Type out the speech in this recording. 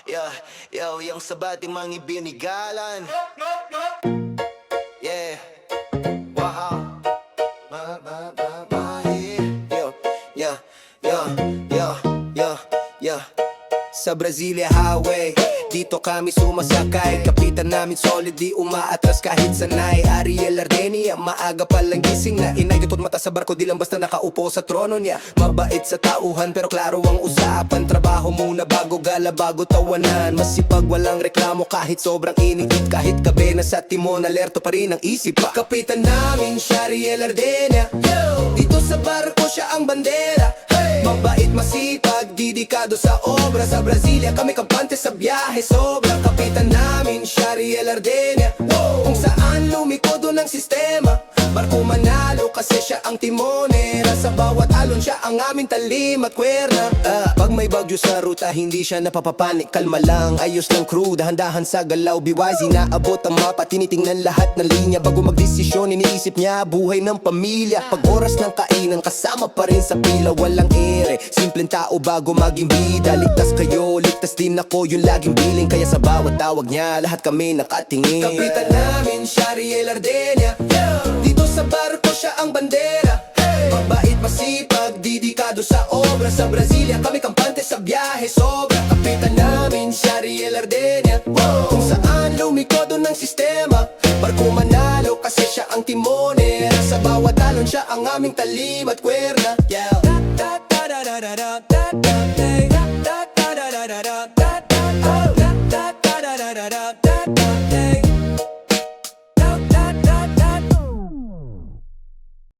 Yeah, yo, yung sa bating mga ibinigalan. Yeah, wow. Yo, yeah, yo, yo, yo, yo. Sa Brasilia Highway, dito kami sumasakay. Kapitan namin solid, di umaatras kahit sanay. Ariel Ardenia, maaga palang gising na inay. Tutod mata sa barko, di lang basta nakaupo sa trono niya. Mabait sa tauhan, pero klaro ang usapan. Trabaho muna bago gala, bago tawanan. Masipag, walang reklamo kahit sobrang init. Kahit kabena sa timon, alerto pa rin ang isip pa. Kapitan namin siya, Ariel Ardenia. Dito sa barko siya ang bandera. Mabait, masipag, didikado sa obra. Sa Brasilia kami kampante sa biyahe. Sobrang kapitan namin siya, Ariel Ardenia. Kung saan lumiko doon ang sistema. Barko manalo kasi siya ang timonera. Sa bawat alon siya ang aming talim at kwerna. Pag may bagyo sa ruta, hindi siya napapapanik. Kalma lang, ayos ng crew, dahan-dahan sa galaw. BYZ, naabot ang mapa, tinitingnan lahat ng linya. Bago magdesisyon, iniisip niya buhay ng pamilya. Pag oras ng kainan, kasama pa rin sa pila. Walang ere, simpleng tao bago maging bida. Ligtas kayo, ligtas din ako, yung laging billing. Kaya sa bawat tawag niya, lahat kami nakatingin. Kapitan namin siya, Ariel Ardenia. Dito sa barko siya ang bandera. Mabait, masipag, didikado sa obra. Sa Brasilia kami kampante sa biyahe. Sobra kapitan namin siya, Ariel Ardenia. Kung saan lumiko doon ang sistema. Barko manalo kasi siya ang timonera. Sa bawat alon siya ang aming talim at kwerna. Yeah.